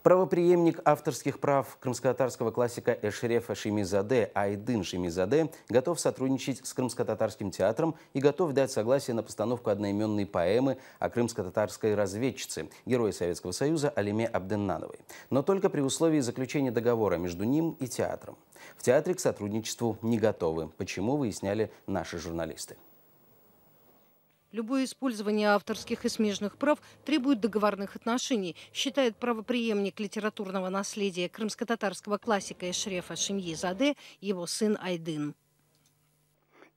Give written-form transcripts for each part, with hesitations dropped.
Правопреемник авторских прав крымско-татарского классика Эшрефа Шемизаде Айдын Шемизаде готов сотрудничать с Крымско-татарским театром и готов дать согласие на постановку одноименной поэмы о крымско-татарской разведчице, герое Советского Союза Алиме Абденнановой. Но только при условии заключения договора между ним и театром. В театре к сотрудничеству не готовы. Почему, выясняли наши журналисты. Любое использование авторских и смежных прав требует договорных отношений, считает правопреемник литературного наследия крымско-татарского классика Эшрефа Шемизаде, его сын Айдын.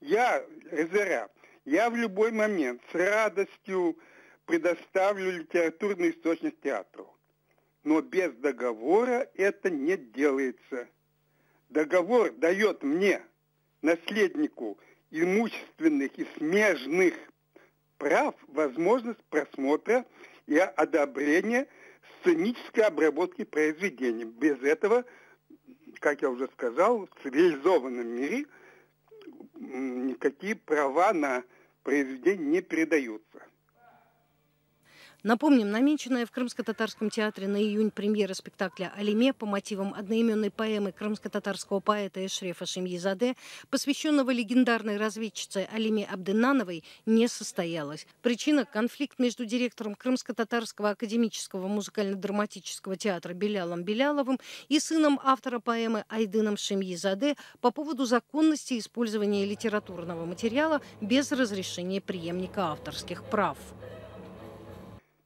Я в любой момент с радостью предоставлю литературный источник театру. Но без договора это не делается. Договор дает мне, наследнику, имущественных и смежных прав, возможность просмотра и одобрения сценической обработки произведений. Без этого, как я уже сказал, в цивилизованном мире никакие права на произведение не передаются. Напомним, намеченная в Крымско-татарском театре на июнь премьера спектакля «Алиме» по мотивам одноименной поэмы крымско-татарского поэта Эшрефа Шемизаде, посвященного легендарной разведчице Алиме Абденнановой, не состоялась. Причина – конфликт между директором Крымско-татарского академического музыкально-драматического театра Белялом Беляловым и сыном автора поэмы Айдыном Шемизаде по поводу законности использования литературного материала без разрешения преемника авторских прав.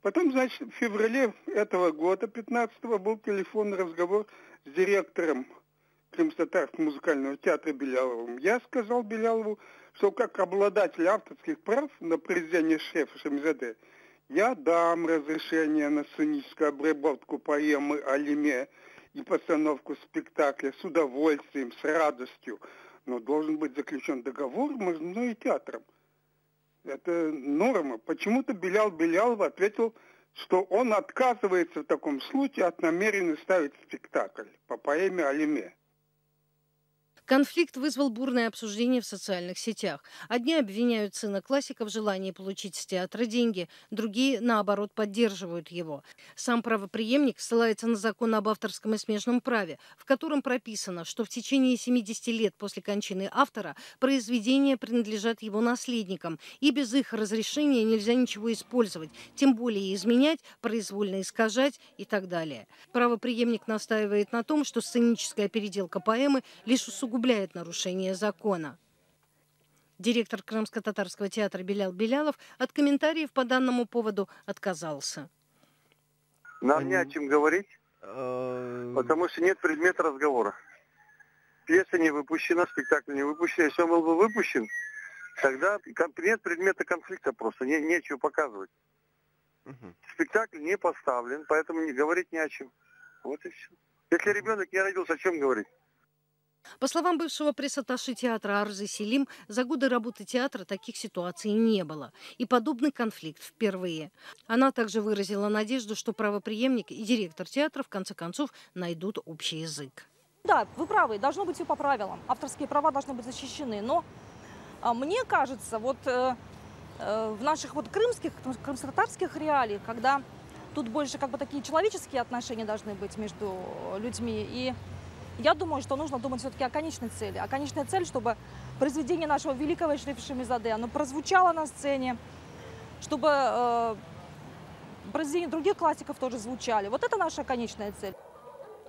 Потом, значит, в феврале этого года, 15-го, был телефонный разговор с директором Крымско-татарского музыкального театра Беляловым. Я сказал Белялову, что как обладатель авторских прав на произведение Эшрефа Шемизаде я дам разрешение на сценическую обработку поэмы «Алиме» и постановку спектакля с удовольствием, с радостью, но должен быть заключен договор между мной и театром. Это норма. Почему-то Белялов ответил, что он отказывается в таком случае от намерения ставить спектакль по поэме «Алиме». Конфликт вызвал бурное обсуждение в социальных сетях. Одни обвиняют сына классика в желании получить с театра деньги, другие, наоборот, поддерживают его. Сам правопреемник ссылается на закон об авторском и смежном праве, в котором прописано, что в течение 70 лет после кончины автора произведения принадлежат его наследникам, и без их разрешения нельзя ничего использовать, тем более изменять, произвольно искажать и так далее. Правопреемник настаивает на том, что сценическая переделка поэмы лишь усугубляет нарушение закона. Директор Крымско-татарского театра Белял Белялов от комментариев по данному поводу отказался. Нам не о чем говорить, потому что нет предмета разговора. Пьеса не выпущена, спектакль не выпущен. Если он был бы выпущен, тогда нет предмета конфликта просто, нечего показывать. Спектакль не поставлен, поэтому говорить не о чем. Вот и все. Если ребенок не родился, о чем говорить? По словам бывшего пресс-атташе театра Арзы Селим, за годы работы театра таких ситуаций не было. И подобный конфликт впервые. Она также выразила надежду, что правопреемник и директор театра в конце концов найдут общий язык. Да, вы правы, должно быть все по правилам. Авторские права должны быть защищены. Но мне кажется, вот в наших вот крымско-татарских реалиях, когда тут больше как бы такие человеческие отношения должны быть между людьми, и я думаю, что нужно думать все-таки о конечной цели. А конечная цель, чтобы произведение нашего великого Эшрефа Шемизаде, оно прозвучало на сцене, чтобы произведения других классиков тоже звучали. Вот это наша конечная цель.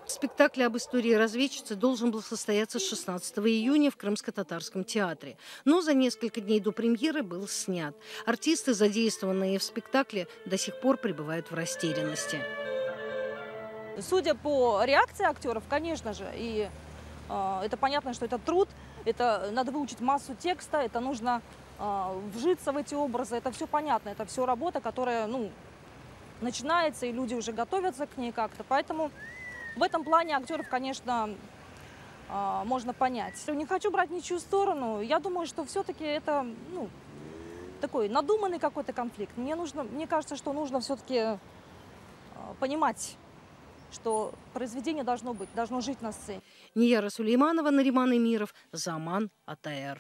Спектакль об истории разведчицы должен был состояться 16 июня в Крымско-татарском театре. Но за несколько дней до премьеры был снят. Артисты, задействованные в спектакле, до сих пор пребывают в растерянности. Судя по реакции актеров, конечно же, и это понятно, что это труд, это надо выучить массу текста, это нужно вжиться в эти образы, это все понятно, это все работа, которая начинается, и люди уже готовятся к ней как-то. Поэтому в этом плане актеров, конечно, можно понять. Не хочу брать ничью сторону, я думаю, что все-таки это такой надуманный какой-то конфликт. Мне кажется, что нужно все-таки понимать, что произведение должно жить на сцене. Нияра Сулейманова, Нариман Эмиров, Заман, АТР.